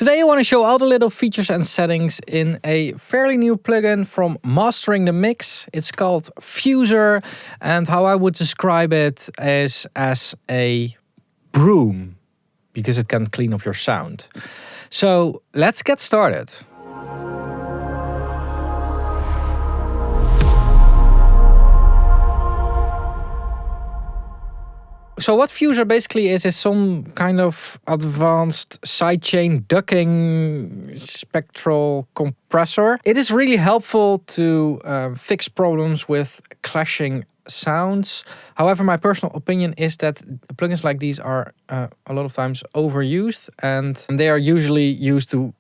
Today I want to show all the little features and settings in a fairly new plugin from mastering the mix. It's called FUSER, and how I would describe it is as a broom, because it can clean up your sound. So let's get started. So what FUSER basically is some kind of advanced sidechain ducking spectral compressor. It is really helpful to fix problems with clashing sounds. However, my personal opinion is that plugins like these are a lot of times overused, and they are usually used to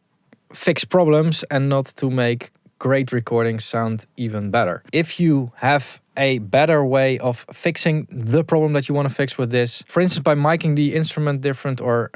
fix problems and not to make great recordings sound even better. If you have a better way of fixing the problem that you want to fix with this, for instance by miking the instrument different or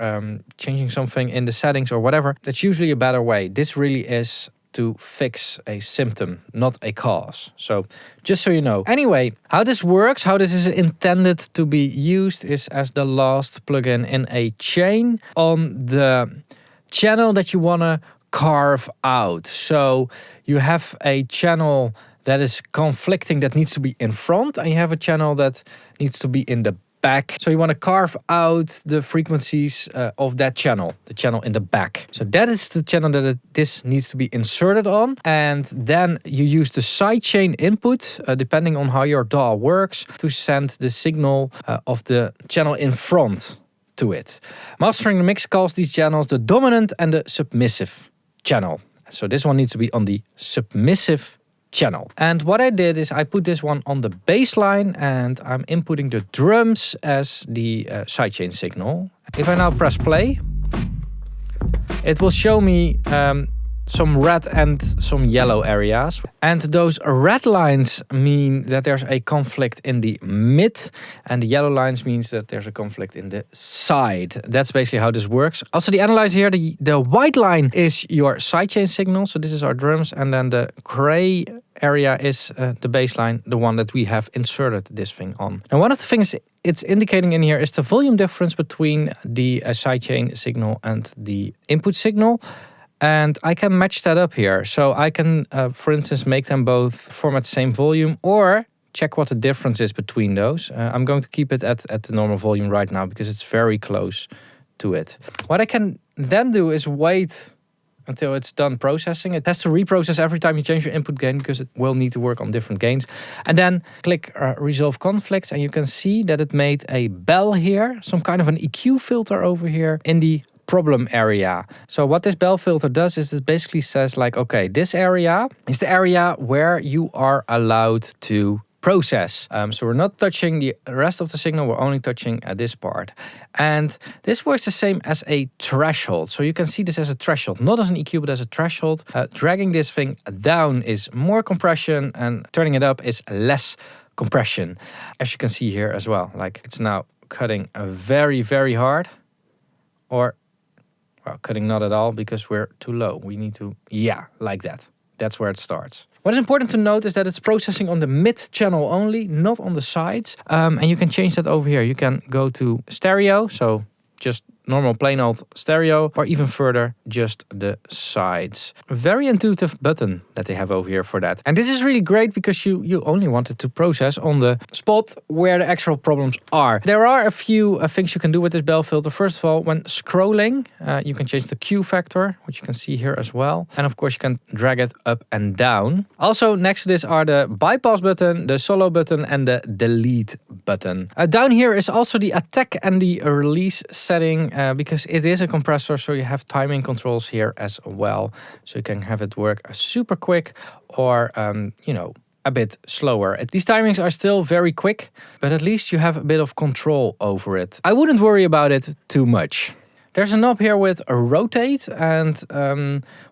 changing something in the settings or whatever, that's usually a better way. This really is to fix a symptom, not a cause. So just so you know. Anyway, how this works, how this is intended to be used is as the last plugin in a chain on the channel that you want to carve out. So you have a channel that is conflicting, that needs to be in front, and you have a channel that needs to be in the back. So you want to carve out the frequencies of that channel, the channel in the back. So that is the channel that this needs to be inserted on. And then you use the sidechain input, depending on how your DAW works, to send the signal of the channel in front to it. Mastering the Mix calls these channels the dominant and the submissive channel. So this one needs to be on the submissive channel. And what I did is I put this one on the bass line, and I'm inputting the drums as the sidechain signal. If I now press play, it will show me some red and some yellow areas. And those red lines mean that there's a conflict in the mid, and the yellow lines means that there's a conflict in the side. That's basically how this works. Also the analyzer here, the white line is your sidechain signal. So this is our drums, and then the gray area is the bass line, the one that we have inserted this thing on. And one of the things it's indicating in here is the volume difference between the sidechain signal and the input signal. And I can match that up here. So I can, for instance, make them both format the same volume, or check what the difference is between those. I'm going to keep it at the normal volume right now because it's very close to it. What I can then do is wait until it's done processing. It has to reprocess every time you change your input gain because it will need to work on different gains. And then click Resolve Conflicts, and you can see that it made a bell here, some kind of an EQ filter over here in the problem area. So what this bell filter does is it basically says like, okay, this area is the area where you are allowed to process. So we're not touching the rest of the signal, we're only touching this part. And this works the same as a threshold. So you can see this as a threshold, not as an EQ, but as a threshold. Dragging this thing down is more compression, and turning it up is less compression. As you can see here as well, like it's now cutting very, very hard, or well, cutting not at all because we're too low. We need to, yeah, like that. That's where it starts. What is important to note is that it's processing on the mid channel only, not on the sides. And you can change that over here. You can go to stereo, so just normal plain old stereo, or even further, just the sides. A very intuitive button that they have over here for that. And this is really great because you only wanted to process on the spot where the actual problems are. There are a few things you can do with this bell filter. First of all, when scrolling, you can change the Q factor, which you can see here as well. And of course, you can drag it up and down. Also, next to this are the bypass button, the solo button, and the delete button. Down here is also the attack and the release setting, because it is a compressor, so you have timing controls here as well. So you can have it work super quick or, you know, a bit slower. These timings are still very quick, but at least you have a bit of control over it. I wouldn't worry about it too much. There's a knob here with a rotate, and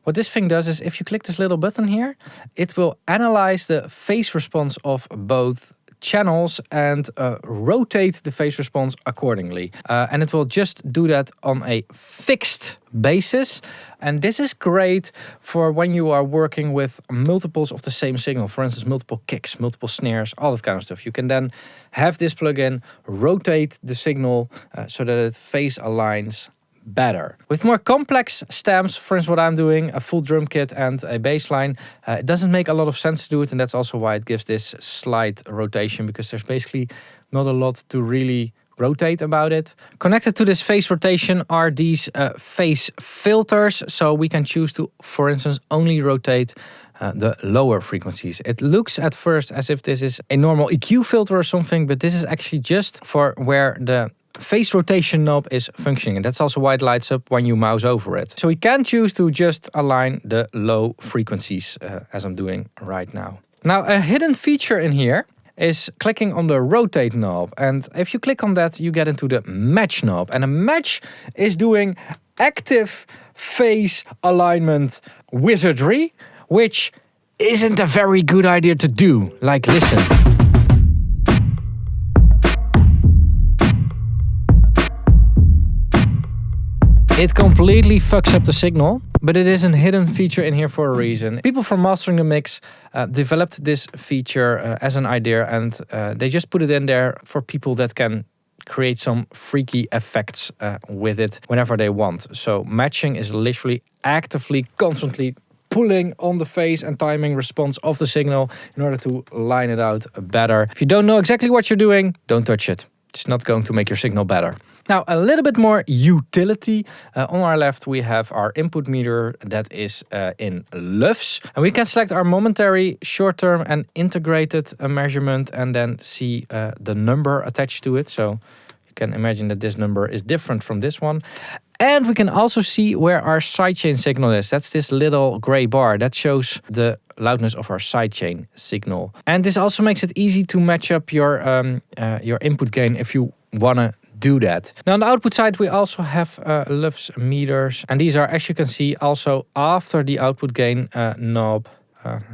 what this thing does is if you click this little button here, it will analyze the phase response of both channels and rotate the phase response accordingly. And it will just do that on a fixed basis. And this is great for when you are working with multiples of the same signal. For instance, multiple kicks, multiple snares, all that kind of stuff. You can then have this plugin rotate the signal so that it phase aligns better. With more complex stamps, for instance, what I'm doing, a full drum kit and a bass line, it doesn't make a lot of sense to do it, and that's also why it gives this slight rotation, because there's basically not a lot to really rotate about it. Connected to this phase rotation are these phase filters, so we can choose to, for instance, only rotate the lower frequencies. It looks at first as if this is a normal EQ filter or something, but this is actually just for where the phase rotation knob is functioning, and that's also why it lights up when you mouse over it. So we can choose to just align the low frequencies as I'm doing right now. Now, a hidden feature in here is clicking on the rotate knob, and if you click on that you get into the match knob, and a match is doing active phase alignment wizardry, which isn't a very good idea to do. Like, listen. It completely fucks up the signal, but it is a hidden feature in here for a reason. People from Mastering the Mix developed this feature as an idea, and they just put it in there for people that can create some freaky effects with it whenever they want. So matching is literally actively, constantly pulling on the phase and timing response of the signal in order to line it out better. If you don't know exactly what you're doing, don't touch it. It's not going to make your signal better. Now, a little bit more utility. On our left, we have our input meter that is in LUFS. And we can select our momentary, short-term and integrated measurement and then see the number attached to it. So you can imagine that this number is different from this one. And we can also see where our sidechain signal is. That's this little gray bar that shows the loudness of our sidechain signal. And this also makes it easy to match up your input gain if you want to do that. Now on the output side we also have LUFS meters, and these are, as you can see, also after the output gain knob.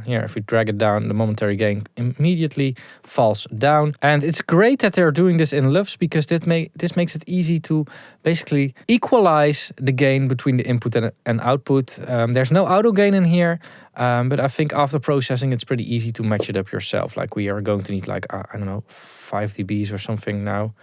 Here, if we drag it down, the momentary gain immediately falls down. And it's great that they're doing this in LUFS, because this makes it easy to basically equalize the gain between the input and output. There's no auto gain in here, but I think after processing it's pretty easy to match it up yourself. Like, we are going to need like, I don't know, 5 dBs or something now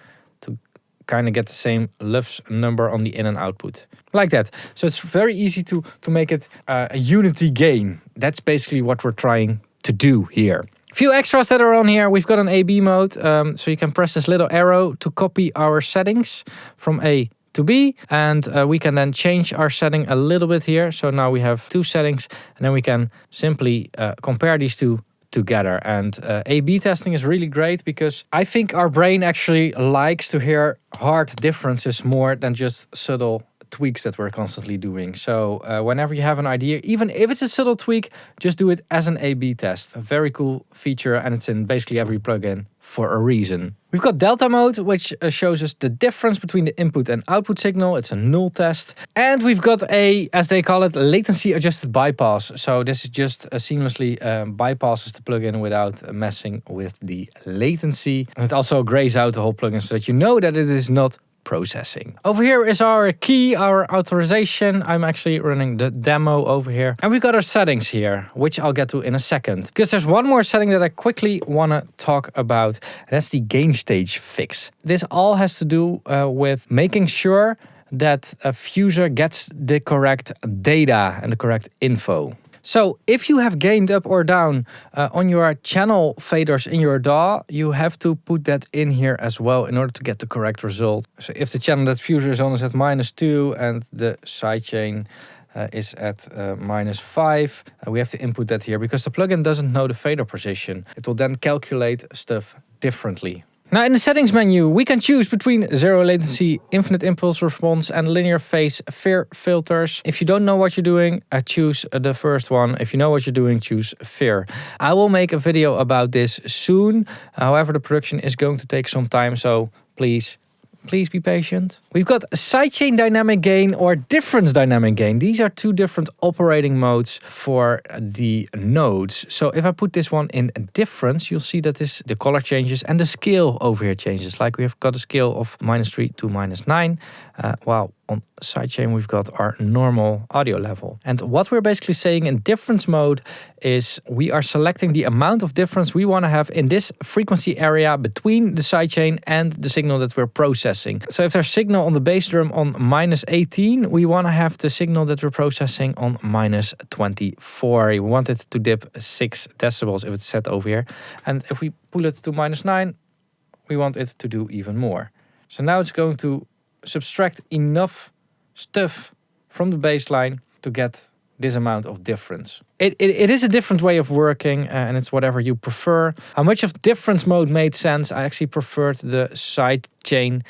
to kind of get the same LUFS number on the in and output. Like that. So it's very easy to make it a unity gain. That's basically what we're trying to do here. A few extras that are on here. We've got an A/B mode. So you can press this little arrow to copy our settings from A to B. And we can then change our setting a little bit here. So now we have 2 settings. And then we can simply compare these two together. And A/B testing is really great, because I think our brain actually likes to hear hard differences more than just subtle tweaks that we're constantly doing. So whenever you have an idea, even if it's a subtle tweak, just do it as an A/B test. A very cool feature, and it's in basically every plugin for a reason. We've got delta mode, which shows us the difference between the input and output signal. It's a null test. And we've got a, as they call it, latency adjusted bypass. So this is just seamlessly bypasses the plugin without messing with the latency. And it also grays out the whole plugin so that you know that it is not processing. Over here is our key, our authorization. I'm actually running the demo over here. And we've got our settings here, which I'll get to in a second. Because there's one more setting that I quickly want to talk about. And that's the gain stage fix. This all has to do with making sure that a FUSER gets the correct data and the correct info. So if you have gained up or down on your channel faders in your DAW, you have to put that in here as well in order to get the correct result. So if the channel that FUSER is on is at -2 and the sidechain is at -5, we have to input that here because the plugin doesn't know the fader position. It will then calculate stuff differently. Now in the settings menu, we can choose between zero latency, infinite impulse response and linear phase filters. If you don't know what you're doing, choose the first one. If you know what you're doing, choose FIR. I will make a video about this soon. However, the production is going to take some time, so please be patient. We've got sidechain dynamic gain or difference dynamic gain. These are 2 different operating modes for the nodes. So if I put this one in difference, you'll see that the color changes and the scale over here changes. Like we have got a scale of -3 to -9. while on sidechain we've got our normal audio level. And what we're basically saying in difference mode is we are selecting the amount of difference we want to have in this frequency area between the sidechain and the signal that we're processing. So if there's signal on the bass drum on -18, we want to have the signal that we're processing on -24. We want it to dip 6 decibels if it's set over here. And if we pull it to -9, we want it to do even more. So now it's going to subtract enough stuff from the baseline to get this amount of difference. It is a different way of working, and it's whatever you prefer. How much of difference mode made sense? I actually preferred the sidechain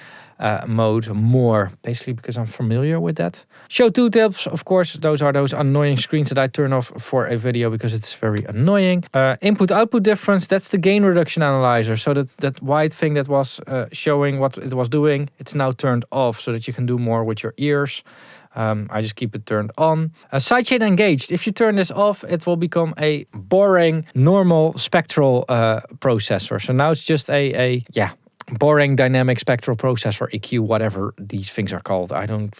mode more, basically because I'm familiar with that. Show tooltips, of course, those are those annoying screens that I turn off for a video because it's very annoying. Input-output difference, that's the gain reduction analyzer. So that white thing that was showing what it was doing, it's now turned off so that you can do more with your ears. I just keep it turned on. Sidechain engaged. If you turn this off, it will become a boring, normal spectral processor. So now it's just a boring dynamic spectral processor, EQ, whatever these things are called. I don't...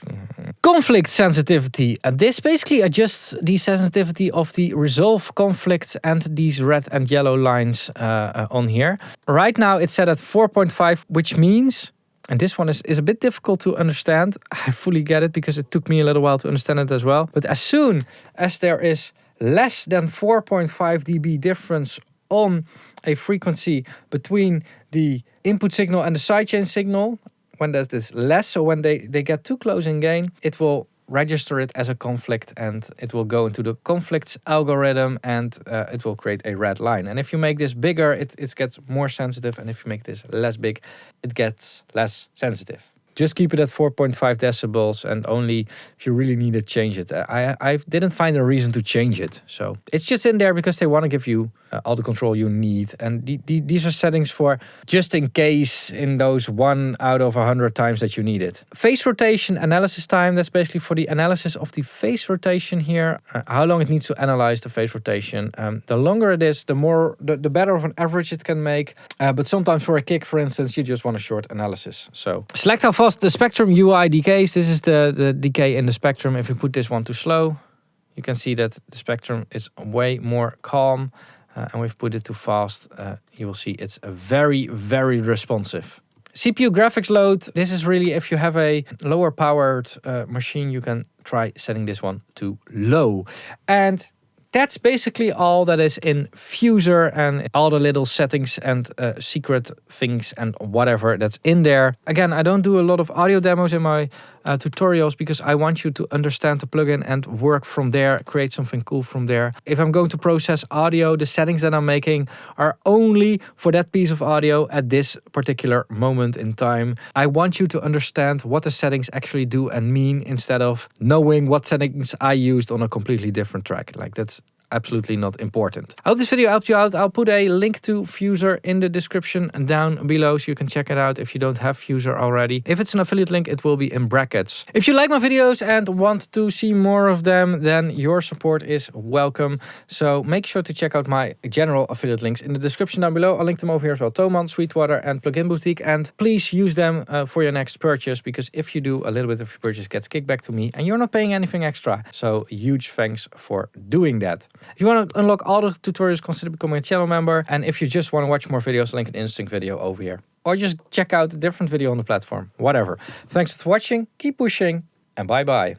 Conflict sensitivity. This basically adjusts the sensitivity of the resolve conflicts and these red and yellow lines on here. Right now it's set at 4.5, which means... And this one is a bit difficult to understand. I fully get it because it took me a little while to understand it as well. But as soon as there is less than 4.5 dB difference on a frequency between the input signal and the sidechain signal, when there's this less, so when they get too close in gain, it will register it as a conflict and it will go into the conflicts algorithm and it will create a red line. And if you make this bigger, it gets more sensitive, and if you make this less big, it gets less sensitive. Just keep it at 4.5 decibels, and only if you really need it, change it. I didn't find a reason to change it. So it's just in there because they want to give you all the control you need. And these are settings for just in case in those 1 out of 100 times that you need it. Phase rotation analysis time, that's basically for the analysis of the phase rotation here. How long it needs to analyze the phase rotation. The longer it is, the better of an average it can make. But sometimes for a kick, for instance, you just want a short analysis. So select how fast the spectrum UI decays. This is the decay in the spectrum. If you put this one to slow, you can see that the spectrum is way more calm. And we've put it to fast. You will see it's very, very responsive. CPU graphics load. This is really, if you have a lower powered machine, you can try setting this one to low. And that's basically all that is in FUSER, and all the little settings and secret things and whatever that's in there. Again, I don't do a lot of audio demos in my tutorials because I want you to understand the plugin and work from there, create something cool from there. If I'm going to process audio, the settings that I'm making are only for that piece of audio at this particular moment in time. I want you to understand what the settings actually do and mean, instead of knowing what settings I used on a completely different track. Like, that's absolutely not important. I hope this video helped you out. I'll put a link to FUSER in the description down below so you can check it out if you don't have FUSER already. If it's an affiliate link, it will be in brackets. If you like my videos and want to see more of them, then your support is welcome. So make sure to check out my general affiliate links in the description down below. I'll link them over here as well. Thomann, Sweetwater and Plugin Boutique. And please use them for your next purchase, because if you do, a little bit of your purchase gets kicked back to me and you're not paying anything extra. So huge thanks for doing that. If you want to unlock all the tutorials, consider becoming a channel member. And if you just want to watch more videos, link an interesting video over here. Or just check out a different video on the platform. Whatever. Thanks for watching, keep pushing, and bye-bye.